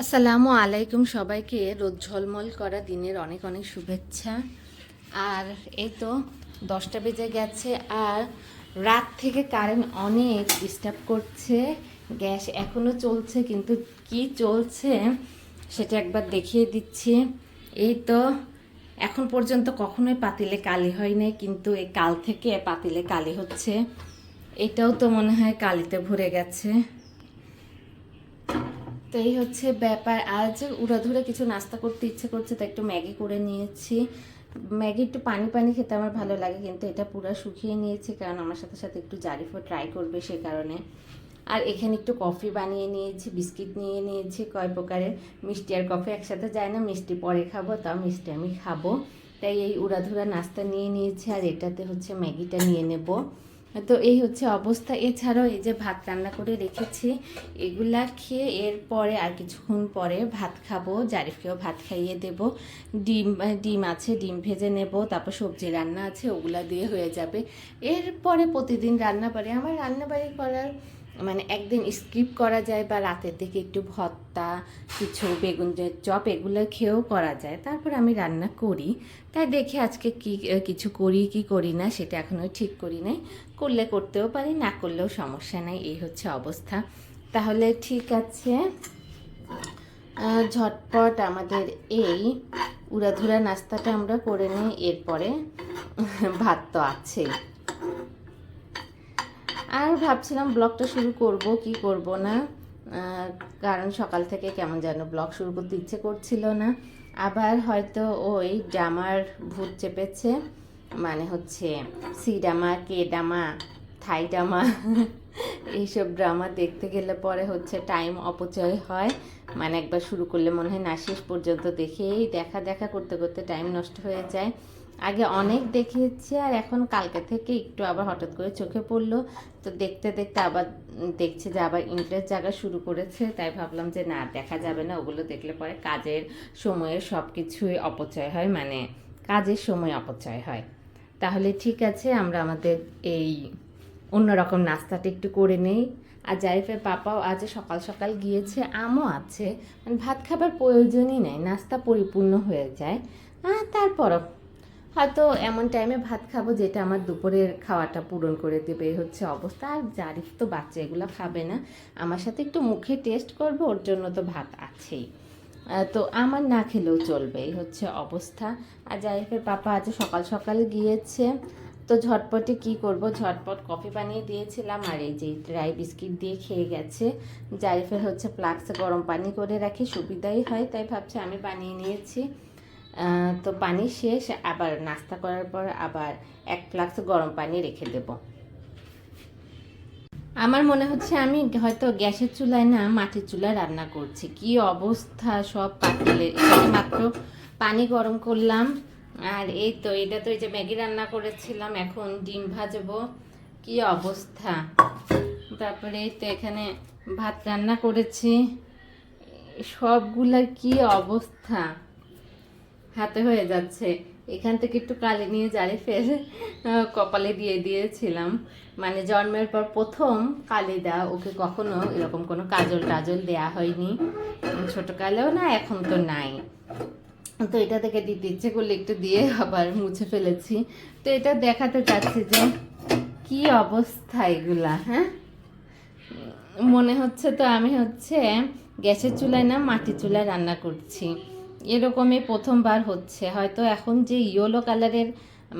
আসসালামু আলাইকুম সবাইকে রোদ ঝলমল করা দিনের অনেক অনেক শুভেচ্ছা। আর এই তো 10টা বেজে গেছে আর রাত থেকে কারেন্ট অনেক ডিস্টার্ব করছে। গ্যাস এখনও চলছে, কিন্তু কি চলছে সেটা একবার দেখিয়ে দিচ্ছি। এই তো এখন পর্যন্ত কখনোই পাতিলে কালি হয় নাই, কিন্তু এই কাল থেকে পাতিলে কালি হচ্ছে। এটাও তো মনে হয় কালিতে ভরে গেছে। তো এই হচ্ছে ব্যাপার। আজ উড়াধুরা কিছু নাস্তা করতে ইচ্ছে করছে, তাই একটু ম্যাগি করে নিয়েছি। ম্যাগি একটু পানি পানি খেতে আমার ভালো লাগে, কিন্তু এটা পুরো শুকিয়ে নিয়েছি, কারণ আমার সাথে সাথে একটু জারিফও ট্রাই করবে সে কারণে। আর এখানে একটু কফি বানিয়ে নিয়েছি, বিস্কিট নিয়ে নিয়েছি কয় প্রকারের। মিষ্টি আর কফি একসাথে যায় না, মিষ্টি পরে খাবো, তাও মিষ্টি আমি খাবো। তাই এই উড়াধুরা নাস্তা নিয়ে নিয়েছি, আর এটাতে হচ্ছে ম্যাগিটা নিয়ে নেব। তো এই হচ্ছে অবস্থা। এছাড়াও এই যে ভাত রান্না করে রেখেছি, এগুলা খেয়ে এরপরে আর কিছুক্ষণ পরে ভাত খাবো, জারিফকেও ভাত খাইয়ে দেব। ডিম ডিম আছে, ডিম ভেজে নেব, তারপর সবজি রান্না আছে, ওগুলা দিয়ে হয়ে যাবে। এরপরে প্রতিদিন রান্না বাড়ি, আমার রান্না বাড়ি করার মানে একদিন স্কিপ করা যায়, বা রাতের দিকে একটু ভর্তা, কিছু বেগুনের চপ এগুলো খেয়েও করা যায়, তারপর আমি রান্না করি। তাই দেখি আজকে কি কিছু করি কি করি না সেটা এখনও ঠিক করি নাই। করলে করতেও পারি, না করলেও সমস্যা নাই, এই হচ্ছে অবস্থা। তাহলে ঠিক আছে, ঝটপট আমাদের এই উড়াধুরা নাস্তাটা আমরা করে নিই, এরপরে ভাত তো আছেই। আর ভাবছিলাম ব্লগটা শুরু করব কি করব না, কারণ সকাল থেকে কেমন যেন ব্লগ শুরু করতে ইচ্ছে করছিল না। আবার হয়তো ওই ড্রামার ভূত চেপেছে, মানে হচ্ছে সি ড্রামা, কে ড্রামা, থাই ড্রামা এইসব ড্রামা দেখতে গেলে পরে হচ্ছে টাইম অপচয় হয়। মানে একবার শুরু করলে মনে হয় না শেষ পর্যন্ত দেখেই দেখা দেখা করতে করতে টাইম নষ্ট হয়ে যায়। আগে অনেক দেখেছি, আর এখন কালকে থেকে একটু আবার হঠাৎ করে চোখে পড়লো, তো দেখতে দেখতে আবার দেখছি যে আবার ইন্টারেস্ট জাগা শুরু করেছে। তাই ভাবলাম যে না, দেখা যাবে না, ওগুলো দেখলে পরে কাজের সময়ে সব কিছুই অপচয় হয়, মানে কাজের সময় অপচয় হয়। তাহলে ঠিক আছে, আমরা আমাদের এই অন্যরকম নাস্তাটা একটু করে নেই। আর জারিফের পাপাও আজ সকাল সকাল গিয়েছে, আমও আছে, মানে ভাত খাবার প্রয়োজনই নেই, নাস্তা পরিপূর্ণ হয়ে যায়। তারপরও হয়তো এমন টাইমে ভাত খাবো যেটা আমার দুপুরের খাওয়াটা পূরণ করে দেবে, এই হচ্ছে অবস্থা। আর জারিফ তো বাচ্চা এগুলো খাবে না, আমার সাথে একটু মুখে টেস্ট করবে, ওর জন্য তো ভাত আছেই। তো আমার না খেলেও চলবে, এই হচ্ছে অবস্থা। আর জারিফের পাপা আজ সকাল সকাল গিয়েছে, তো ঝটপটে কি করব, ঝটপট কফি বানিয়ে দিয়েছিলাম, আর এই যে ড্রাই বিস্কিট দিয়ে খেয়ে গেছে। জারিফের হচ্ছে ফ্লাক্সে গরম পানি করে রাখি, সুবিধাই হয়, তাই ভাবছি আমি বানিয়ে নিয়েছি। তো পানি শেষ, আবার নাস্তা করার পর আবার এক ফ্লাক্স গরম পানি রেখে দেব। আমার মনে হচ্ছে আমি হয়তো গ্যাসের চুলায় না, মাটির চুলায় রান্না করছি। কি অবস্থা সব পাতিলে, এখানে মাত্র পানি গরম করলাম। আর এই তো এটা তো এই যে ম্যাগি রান্না করেছিলাম, এখন ডিম ভাজবো। কি অবস্থা। তারপরে এই তো এখানে ভাত রান্না করেছি, সবগুলার কি অবস্থা, হাতে হয়ে যাচ্ছে। এখান থেকে একটু কালি নিয়ে জারিফের কপালে দিয়ে দিয়েছিলাম, মানে জন্মের পর প্রথম কালি দেওয়া, ওকে কখনো এরকম কোনো কাজল টাজল দেয়া হয়নি, ছোটকালেও না, এখন তো নাই। তো এটা থেকে দিতে ইচ্ছে করলে একটু দিয়ে আবার মুছে ফেলেছি। তো এটা দেখাতে চাচ্ছি যে কি অবস্থা এগুলা। হ্যাঁ, মনে হচ্ছে তো আমি হচ্ছে গ্যাসের চুলায় না, মাটির চুলায় রান্না করছি, এরকমই প্রথমবার হচ্ছে। হয়তো এখন যে ইয়েলো কালারের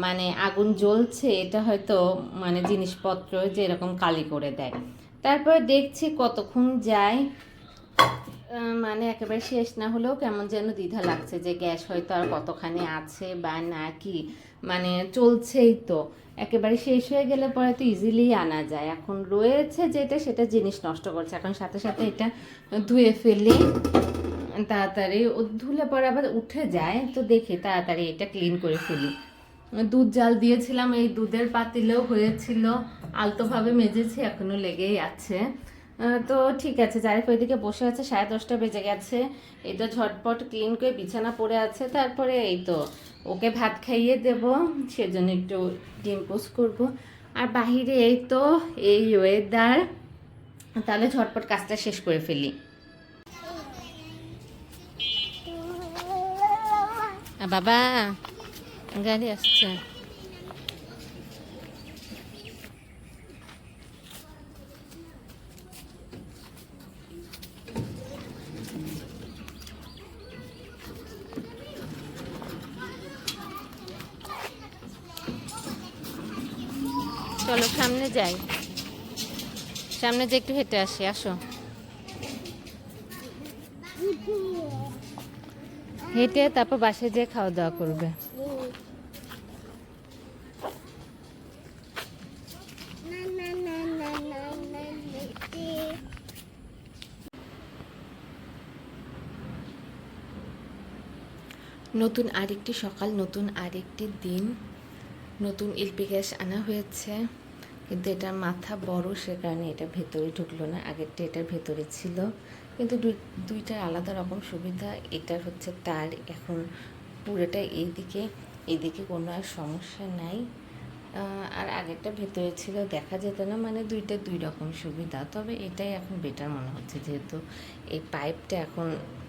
মানে আগুন জ্বলছে, এটা হয়তো মানে জিনিসপত্র যে এরকম কালি করে দেয়। তারপর দেখছি কতক্ষণ যায়, মানে একেবারে শেষ না হলেও কেমন যেন দ্বিধা লাগছে যে গ্যাস হয়তো আর কতখানি আছে বা না, কি মানে চলছেই তো, একেবারে শেষ হয়ে গেলে পরে তো ইজিলি আনা যায়। এখন রয়েছে যেটা, সেটা জিনিস নষ্ট করছে, এখন সাথে সাথে এটা ধুয়ে ফেলি তাড়াতাড়ি, ও ধুলে পরে আবার উঠে যায়, তো দেখি তাড়াতাড়ি এটা ক্লিন করে ফেলি। দুধ জাল দিয়েছিলাম, এই দুধের পাতিলেও হয়েছিল, আলতোভাবে মেজেছি, এখনো লেগেই আছে। তো ঠিক আছে, জারিফ ওইদিকে বসে আছে, 10:30 বেজে গেছে। এই তো ঝটপট ক্লিন করে বিছানা পড়ে আছে, তারপরে এই তো ওকে ভাত খাইয়ে দেব, সেজন্য একটু ডিম পোস্ট করবো। আর বাহিরে এই তো এই ওয়েদার, তাহলে ঝটপট কাজটা শেষ করে ফেলি। বাবা গাড়ি আসছে। চলো সামনে যাই, সামনে যে একটু হেঁটে আসি, আসো। হেঁটে তারপর বাসায় যেয়ে খাওয়া দাওয়া করবে। নতুন আরেকটি সকাল, নতুন আরেকটি দিন। নতুন এলপি গ্যাস আনা হয়েছে, কিন্তু এটার মাথা বড়, সে কারণে এটা ভেতরে ঢুকলো না। আগেরটা এটার ভেতরে ছিল, কিন্তু দুইটার আলাদা রকম সুবিধা। এটার হচ্ছে তার এখন পুরোটা এইদিকে কোনো আর সমস্যা নাই। আর আগেরটা ভেতরে ছিল, দেখা যেত না, মানে দুইটা দুই রকম সুবিধা। তবে এটাই এখন বেটার মনে হচ্ছে, যেহেতু এই পাইপটা এখন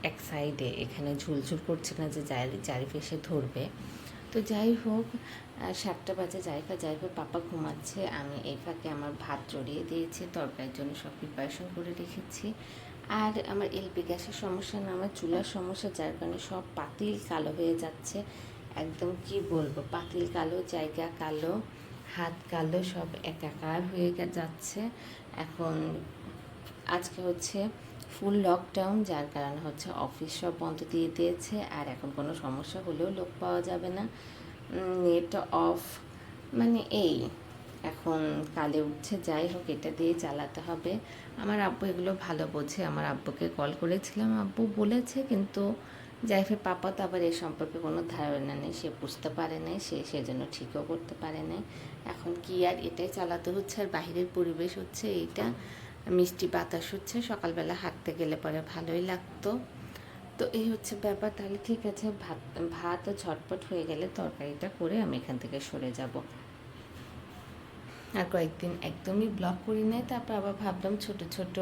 এক সাইডে, এখানে ঝুলঝুল করছে না যে চারিপাশে ধরবে। তো যাই হোক, 7টা বাজে, যাই হোক পাপা ঘুমাচ্ছে। আমি এই ফাঁকে আমার ভাত চড়িয়ে দিয়েছি, তরকারির জন্য সব প্রিপারেশন করে রেখেছি। আর আমার এলপি গ্যাসের সমস্যা না, আমার চুলার সমস্যা, যার কারণে সব পাতিল কালো হয়ে যাচ্ছে। একদম কি বলবো, পাতিল কালো, জায়গা কালো, হাত কালো, সব একাকার হয়ে যাচ্ছে। এখন আজকে হচ্ছে ফুল লকডাউন, যার কারণে হচ্ছে অফিস সব বন্ধ দিয়ে দিয়েছে। আর এখন কোনো সমস্যা হলেও লোক পাওয়া যাবে না, নেট অফ, মানে এই এখন কালে উঠছে। যাই হোক, এটা দিয়ে চালাতে হবে। আমার আব্বু এগুলো ভালো বোঝে, আমার আব্বুকে কল করেছিলাম, আব্বু বলেছে, কিন্তু জাইফের পাপা তো আবার এ সম্পর্কে কোনো ধারণা নেই, সে বুঝতে পারে নাই, সেজন্য ঠিকও করতে পারে নাই। এখন কি আর, এটাই চালাতে হচ্ছে। আর বাহিরের পরিবেশ হচ্ছে এইটা, মিষ্টি বাতাস হচ্ছে, সকালবেলা হাঁটতে গেলে পরে ভালোই লাগতো। তো এই হচ্ছে ব্যাপার। তাহলে ঠিক আছে, ভাত ঝটপট হয়ে গেলে তরকারিটা করে আমি এখান থেকে সরে যাব। আর কয়েকদিন একদমই ব্লগ করি নাই, তারপর আবার ভাবলাম ছোট ছোট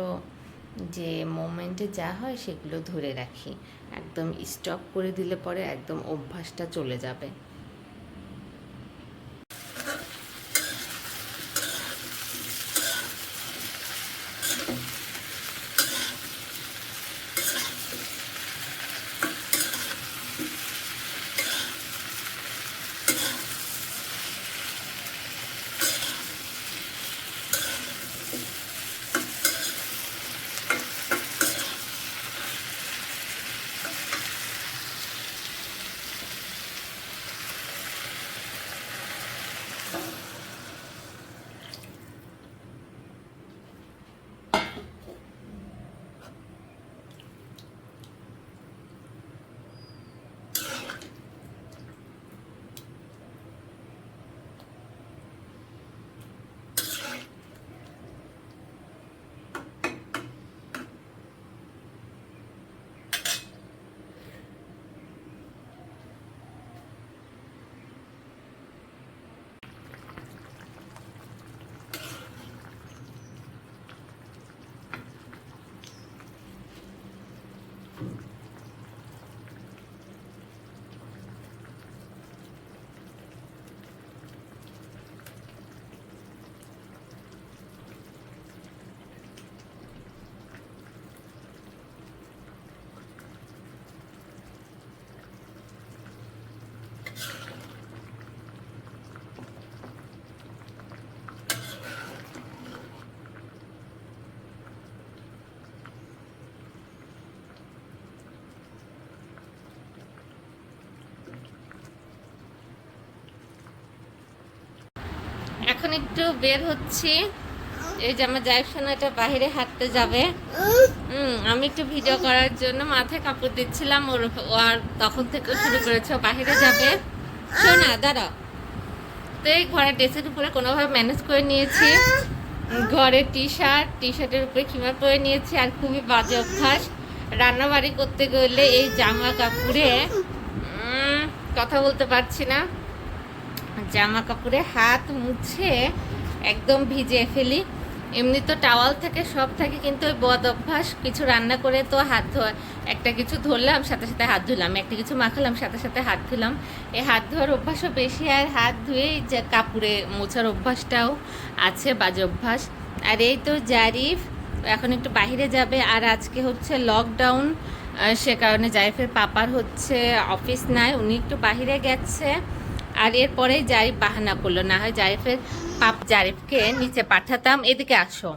যে মোমেন্টে যা হয় সেগুলো ধরে রাখি। একদম স্টপ করে দিলে পরে একদম অভ্যাসটা চলে যাবে। এখন একটু বের হচ্ছি, এই যে আমার জায়ফানাটা বাইরে হাঁটতে যাবে। আমি একটু ভিডিও করার জন্য মাথায় কাপড় দিচ্ছিলাম, ওর আর তখন থেকে শুরু করেছে বাইরে যাবে। শোনা দাঁড়াও। তো এই ঘরের ড্রেসের উপরে কোনোভাবে ম্যানেজ করে নিয়েছি, ঘরের টি শার্টের উপরে খিমার পরে নিয়েছি। আর খুবই বাজে অভ্যাস, রান্নাবাড়ি করতে গেলে এই জামা কাপড়ে কথা বলতে পারছি না, জামা কাপড়ে হাত মুছে একদম ভিজিয়ে ফেলি। এমনি তো টাওয়াল থেকে সব থাকে, কিন্তু ওই বদ অভ্যাস, কিছু রান্না করে তো হাত ধোয়া, একটা কিছু ধরলাম সাথে সাথে হাত ধুলাম, একটা কিছু মাখালাম সাথে সাথে হাত ধুলাম, এই হাত ধোয়ার অভ্যাসও বেশি, আর হাত ধুয়েই যে কাপড়ে মোছার অভ্যাসটাও আছে, বাজে অভ্যাস। আর এই তো জারিফ এখন একটু বাইরে যাবে, আর আজকে হচ্ছে লকডাউন, সে কারণে জারিফের পাপার হচ্ছে অফিস নাই, উনি একটু বাইরে গেছে। আর এরপরে জারিফ বাহানা করলো, না হয় জারিফের জারিফকে নিচে পাঠাতাম, এদিকে আসো।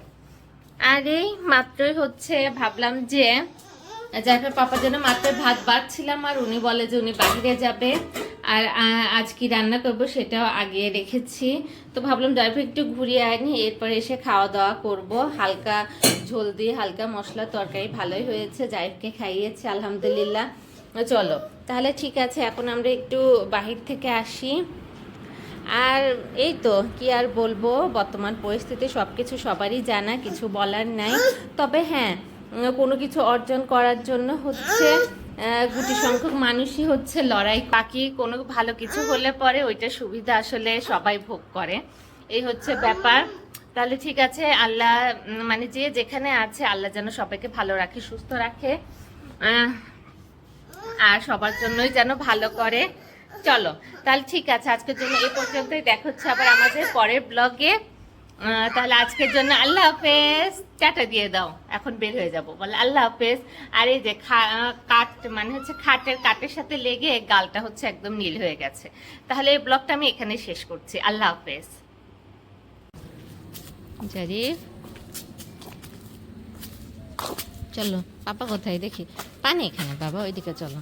আর এই মাত্রই হচ্ছে ভাবলাম যে জারিফের পাপার জন্য মাত্রই ভাত বাড়ছিলাম, আর উনি বলে যে উনি বাইরে যাবে, আর আজ কি রান্না করব সেটাও আগিয়ে রেখেছি। তো ভাবলাম জারিফ একটু ঘুরিয়ে আনি, এরপরে এসে খাওয়া দাওয়া করব। হালকা ঝোল দিয়ে হালকা মশলা তরকারি ভালোই হয়েছে, জারিফকে খাইয়েছে আলহামদুলিল্লাহ। চলো তাহলে ঠিক আছে, এখন আমরা একটু বাহির থেকে আসি। আর এই তো কি আর বলবো, বর্তমান পরিস্থিতি সব কিছু সবারই জানা, কিছু বলার নাই। তবে হ্যাঁ, কোনো কিছু অর্জন করার জন্য হচ্ছে গুটি সংখ্যক মানুষই হচ্ছে লড়াই, বাকি কোনো ভালো কিছু হলে পরে ওইটা সুবিধা আসলে সবাই ভোগ করে, এই হচ্ছে ব্যাপার। তাহলে ঠিক আছে, আল্লাহ মানে যে যেখানে আছে আল্লাহ যেন সবাইকে ভালো রাখে, সুস্থ রাখে, আর সবার জন্যই যেন ভালো করে। চলো তাহলে ঠিক আছে, আজকের জন্য এই পর্যন্তই, দেখা হচ্ছে আবার আমাদের পরের ব্লগে। তাহলে আজকের জন্য আল্লাহ হাফেজ, টাটা দিয়ে দাও, এখন বের হয়ে যাব, বলে আল্লাহ হাফেজ। আর এই যে কাঠ মানে হচ্ছে খাটের কাঠের সাথে লেগে গালটা হচ্ছে একদম নীল হয়ে গেছে। তাহলে এই ব্লগটা আমি এখানে শেষ করছি, আল্লাহ হাফেজ। জারিফ চলো, পাপা কোথায় দেখি, পানি এখানে বাবা, ওইদিকে চলো,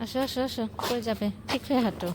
আসো আসো আসো, কই যাবে, ঠিক হয়ে হাঁটো।